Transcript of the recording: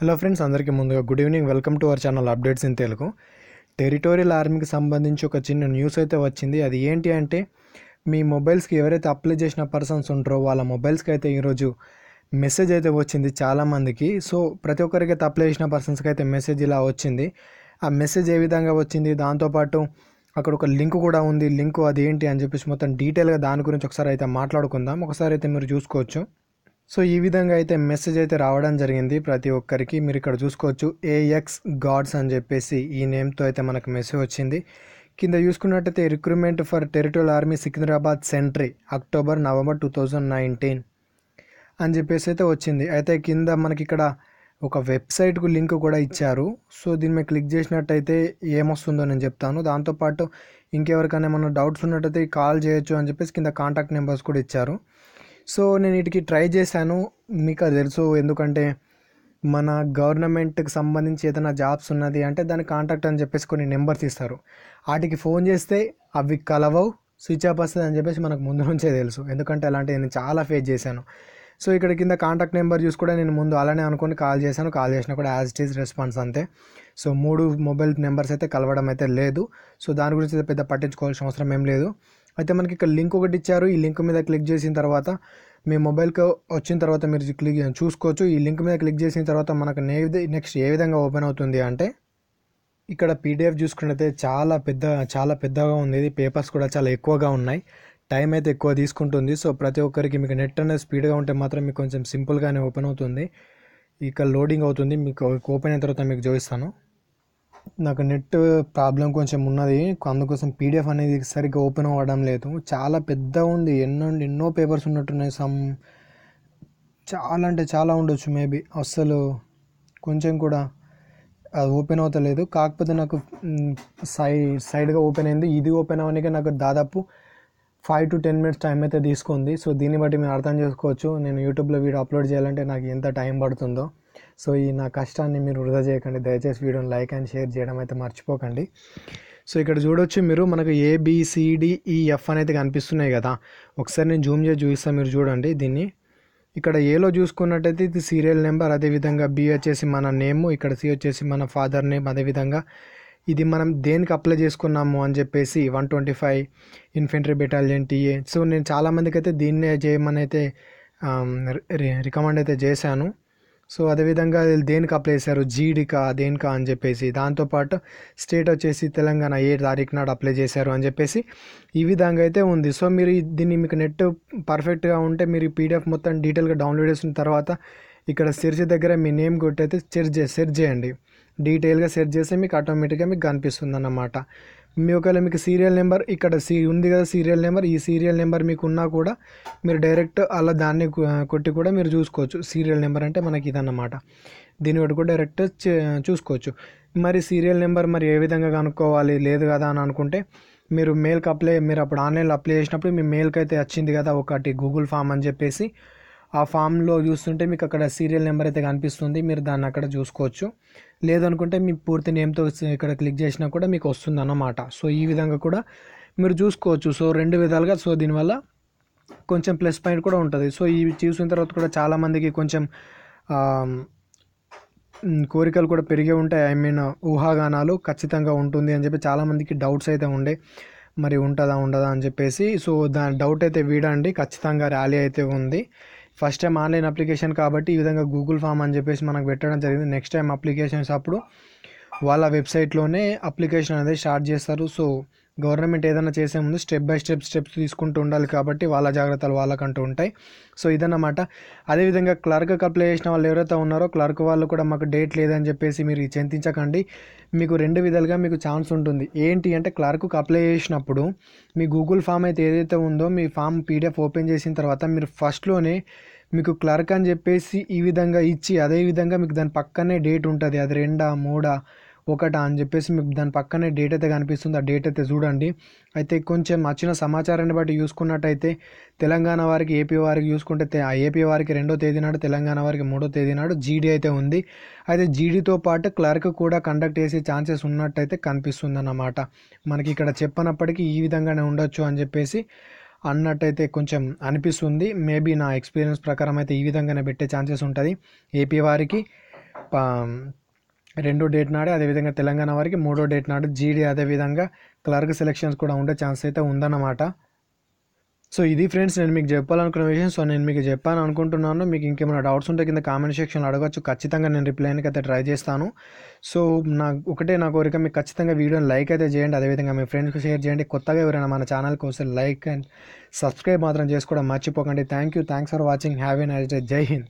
Hello friends, అందరికీ ముందుగా good evening. Welcome to our channel updates in Telugu. Territorial ఆర్మీకి సంబంధించి ఒక చిన్న న్యూస్ అయితే వచ్చింది. అది ఏంటి అంటే, మీ మొబైల్స్కి ఎవరైతే అప్లై చేసిన పర్సన్స్ ఉంటారో వాళ్ళ మొబైల్స్కి అయితే ఈరోజు మెసేజ్ అయితే వచ్చింది చాలామందికి. సో ప్రతి ఒక్కరికి అయితే అప్లై చేసిన పర్సన్స్కి అయితే మెసేజ్ ఇలా వచ్చింది. ఆ మెసేజ్ ఏ విధంగా వచ్చింది, దాంతోపాటు అక్కడ ఒక లింక్ కూడా ఉంది. లింక్ అది ఏంటి అని చెప్పేసి మొత్తం డీటెయిల్గా దాని గురించి ఒకసారి అయితే మాట్లాడుకుందాం. ఒకసారి అయితే మీరు చూసుకోవచ్చు. సో ఈ విధంగా అయితే మెసేజ్ అయితే రావడం జరిగింది ప్రతి ఒక్కరికి. మీరు ఇక్కడ చూసుకోవచ్చు, ఏఎక్స్ గాడ్స్ అని చెప్పేసి ఈ నేమ్తో అయితే మనకు మెసేజ్ వచ్చింది. కింద చూసుకున్నట్టయితే recruitment for territorial army Secunderabad sentry October November 2019 అని చెప్పేసి అయితే వచ్చింది. అయితే కింద మనకి ఇక్కడ ఒక వెబ్సైట్కు లింక్ కూడా ఇచ్చారు. సో దీని మీద క్లిక్ చేసినట్టయితే ఏమొస్తుందో నేను చెప్తాను. దాంతోపాటు ఇంకెవరికైనా ఏమన్నా డౌట్స్ ఉన్నట్టయితే కాల్ చేయొచ్చు అని చెప్పేసి కింద కాంటాక్ట్ నెంబర్స్ కూడా ఇచ్చారు. సో నేను వీటికి ట్రై చేశాను. మీకు అది తెలుసు, ఎందుకంటే మన గవర్నమెంట్కి సంబంధించి ఏదైనా జాబ్స్ ఉన్నది అంటే దాని కాంటాక్ట్ అని చెప్పేసి కొన్ని నెంబర్స్ ఇస్తారు. వాటికి ఫోన్ చేస్తే అవి కలవవు, స్విచ్ ఆఫ్ వస్తుంది అని చెప్పేసి మనకు ముందు నుంచే తెలుసు. ఎందుకంటే అలాంటివి నేను చాలా ఫేస్ చేశాను. సో ఇక్కడ కింద కాంటాక్ట్ నెంబర్ చూసి కూడా నేను ముందు అలానే అనుకొని కాల్ చేశాను. కాల్ చేసినా కూడా యాజ్ ఇట్ ఈజ్ రెస్పాన్స్ అంతే. సో 3 మొబైల్ నెంబర్స్ అయితే కలవడం అయితే లేదు. సో దాని గురించి అయితే పెద్ద పట్టించుకోవాల్సిన అవసరం ఏం లేదు. అయితే మనకి ఇక్కడ లింక్ ఒకటి ఇచ్చారు. ఈ లింక్ మీద క్లిక్ చేసిన తర్వాత మీ మొబైల్కి వచ్చిన తర్వాత మీరు క్లిక్ చూసుకోవచ్చు. ఈ లింక్ మీద క్లిక్ చేసిన తర్వాత మనకు నెక్స్ట్ ఏ విధంగా ఓపెన్ అవుతుంది అంటే, ఇక్కడ పీడిఎఫ్ చూసుకున్నట్లయితే చాలా పెద్దగా ఉంది. ఇది పేపర్స్ కూడా చాలా ఎక్కువగా ఉన్నాయి. టైం అయితే ఎక్కువ తీసుకుంటుంది. సో ప్రతి ఒక్కరికి మీకు నెట్ అనేది స్పీడ్గా ఉంటే మాత్రం మీకు కొంచెం సింపుల్గానే ఓపెన్ అవుతుంది. ఇక్కడ లోడింగ్ అవుతుంది. మీకు ఓపెన్ అయిన తర్వాత మీకు చూపిస్తాను. నాకు నెట్ ప్రాబ్లం కొంచెం ఉన్నది, అందుకోసం పీడిఎఫ్ అనేది సరిగ్గా ఓపెన్ అవ్వడం లేదు. చాలా పెద్ద ఉంది, ఎన్నో పేపర్స్ ఉన్నట్టున్నాయి. చాలా అంటే చాలా ఉండొచ్చు మేబీ. అస్సలు కొంచెం కూడా అది ఓపెన్ అవుతలేదు. కాకపోతే నాకు సైడ్గా ఓపెన్ అయింది. ఇది ఓపెన్ అవ్వడానికి నాకు దాదాపు 5 to 10 minutes టైం అయితే తీసుకుంది. సో దీన్ని బట్టి మీరు అర్థం చేసుకోవచ్చు నేను యూట్యూబ్లో వీడియో అప్లోడ్ చేయాలంటే నాకు ఎంత టైం పడుతుందో. సో ఈ నా కష్టాన్ని మీరు వృధా చేయకండి. దయచేసి వీడియోని లైక్ అండ్ షేర్ చేయడం అయితే మర్చిపోకండి. సో ఇక్కడ చూడొచ్చు మీరు, మనకు ABCDEF అనేది కనిపిస్తున్నాయి కదా. ఒకసారి నేను జూమ్ చేసి చూపిస్తాను, మీరు చూడండి దీన్ని. ఇక్కడ ఏలో చూసుకున్నట్టయితే ఇది సీరియల్ నెంబర్, అదేవిధంగా B వచ్చేసి మన నేమ్, ఇక్కడ C వచ్చేసి మన ఫాదర్ నేమ్, అదేవిధంగా ఇది మనం దేనికి అప్లై చేసుకున్నాము అని చెప్పేసి 125 ఇన్ఫెంట్రీ బెటాలియన్ TA. సో నేను చాలామందికి అయితే దీన్నే చేయమని అయితే రికమెండ్ అయితే చేశాను. సో అదేవిధంగా దేనికి అప్లై చేశారు, జీడీకా దేనికా అని చెప్పేసి, దాంతోపాటు స్టేట్ వచ్చేసి తెలంగాణ ఏ తారీఖు నాడు అప్లై చేశారు అని చెప్పేసి ఈ విధంగా అయితే ఉంది. సో మీరు దీన్ని మీకు నెట్ పర్ఫెక్ట్గా ఉంటే మీరు ఈ పీడిఎఫ్ మొత్తం డీటెయిల్గా డౌన్లోడ్ చేసిన తర్వాత ఇక్కడ సెర్చ్ దగ్గర మీ నేమ్ కొట్టయితే సెర్చ్ చేయండి. డీటెయిల్గా సెర్చ్ చేస్తే మీకు ఆటోమేటిక్గా మీకు కనిపిస్తుంది అన్నమాట. మీ ఒకవేళ మీకు సీరియల్ నెంబర్ ఇక్కడ ఉంది కదా, సీరియల్ నెంబర్, ఈ సీరియల్ నెంబర్ మీకు ఉన్నా కూడా మీరు డైరెక్ట్ అలా దాన్ని కొట్టి కూడా మీరు చూసుకోవచ్చు. సీరియల్ నెంబర్ అంటే మనకి ఇదన్నమాట. దీన్ని ఒకటి కూడా డైరెక్ట్ చూసుకోవచ్చు. మరి సీరియల్ నెంబర్ మరి ఏ విధంగా కనుక్కోవాలి, లేదు కదా అని అనుకుంటే మీరు మీరు అప్పుడు ఆన్లైన్లో అప్లై చేసినప్పుడు మీ మెయిల్కి అయితే వచ్చింది కదా ఒకటి గూగుల్ ఫామ్ అని చెప్పేసి, ఆ ఫామ్లో చూస్తుంటే మీకు అక్కడ సీరియల్ నెంబర్ అయితే కనిపిస్తుంది. మీరు దాన్ని అక్కడ చూసుకోవచ్చు. లేదనుకుంటే మీ పూర్తి నేమ్తో ఇక్కడ క్లిక్ చేసినా కూడా మీకు వస్తుంది అన్నమాట. సో ఈ విధంగా కూడా మీరు చూసుకోవచ్చు. సో 2 విధాలుగా. సో దీనివల్ల కొంచెం ప్లస్ పాయింట్ కూడా ఉంటుంది. సో ఇవి చూసిన తర్వాత కూడా చాలామందికి కొంచెం కోరికలు కూడా పెరిగే ఉంటాయి. ఊహాగానాలు ఖచ్చితంగా ఉంటుంది అని చెప్పి చాలామందికి డౌట్స్ అయితే ఉండే, మరి ఉంటుందా ఉండదా అని చెప్పేసి. సో దాని డౌట్ అయితే వీడండి, ఖచ్చితంగా ర్యాలీ అయితే ఉంది. ఫస్ట్ టైం ఆన్లైన్ అప్లికేషన్ కాబట్టి ఈ విధంగా గూగుల్ ఫామ్ అని చెప్పేసి మనకు పెట్టడం జరిగింది. నెక్స్ట్ టైం అప్లికేషన్స్ అప్పుడు వాళ్ళ వెబ్సైట్లోనే అప్లికేషన్ అనేది స్టార్ట్ చేస్తారు. సో గవర్నమెంట్ ఏదైనా చేసే ముందు స్టెప్ బై స్టెప్స్ తీసుకుంటూ ఉండాలి కాబట్టి వాళ్ళ జాగ్రత్తలు వాళ్ళకంటూ ఉంటాయి. సో ఇదన్నమాట. అదేవిధంగా క్లర్క్కి అప్లై చేసిన వాళ్ళు ఎవరైతే ఉన్నారో క్లర్క్ వాళ్ళు కూడా మాకు డేట్ లేదని చెప్పేసి మీరు చింతించకండి. మీకు 2 విధాలుగా మీకు ఛాన్స్ ఉంటుంది. ఏంటి అంటే, క్లర్క్కి అప్లై చేసినప్పుడు మీ గూగుల్ ఫామ్ అయితే ఏదైతే ఉందో మీ ఫామ్ పీడిఎఫ్ ఓపెన్ చేసిన తర్వాత మీరు ఫస్ట్లోనే మీకు క్లర్క్ అని చెప్పేసి ఈ విధంగా ఇచ్చి, అదేవిధంగా మీకు దాని పక్కనే డేట్ ఉంటుంది. అది 2, 3, 1 అని చెప్పేసి మీకు దాని పక్కనే డేట్ అయితే కనిపిస్తుంది. ఆ డేట్ అయితే చూడండి. అయితే కొంచెం వచ్చిన సమాచారాన్ని బట్టి చూసుకున్నట్టయితే తెలంగాణ వారికి, ఏపీ వారికి చూసుకుంటే ఏపీ వారికి 2వ తేదీ నాడు, తెలంగాణ వారికి 3వ తేదీ నాడు జీడీ అయితే ఉంది. అయితే జీడీతో పాటు క్లర్క్ కూడా కండక్ట్ చేసే ఛాన్సెస్ ఉన్నట్టయితే కనిపిస్తుంది అన్నమాట. మనకి ఇక్కడ చెప్పనప్పటికీ ఈ విధంగానే ఉండొచ్చు అని చెప్పేసి అన్నట్టయితే కొంచెం అనిపిస్తుంది. మేబీ నా ఎక్స్పీరియన్స్ ప్రకారం అయితే ఈ విధంగానే పెట్టే ఛాన్సెస్ ఉంటుంది ఏపీ వారికి. రెండో డేట్ నాడే, అదేవిధంగా తెలంగాణ వారికి మూడో డేట్ నాడు జీడీ, అదేవిధంగా క్లర్క్ సెలక్షన్స్ కూడా ఉండే ఛాన్స్ అయితే ఉందన్నమాట. సో ఇది ఫ్రెండ్స్ నేను మీకు చెప్పాలనుకున్న విషయం. సో నేను మీకు చెప్పాను అనుకుంటున్నాను. మీకు ఇంకేమైనా డౌట్స్ ఉంటే కింద కామెంట్ సెక్షన్లో అడగచ్చు. ఖచ్చితంగా నేను రిప్లైకి అయితే ట్రై చేస్తాను. సో నా కోరిక, మీకు ఖచ్చితంగా వీడియోని లైక్ అయితే చేయండి, అదేవిధంగా మీ ఫ్రెండ్స్కి షేర్ చేయండి. కొత్తగా ఎవరైనా మన ఛానల్కి వస్తే లైక్ అండ్ సబ్స్క్రైబ్ మాత్రం చేసుకోవడం మర్చిపోకండి. Thanks for watching. Have a nice day. జై హింద్.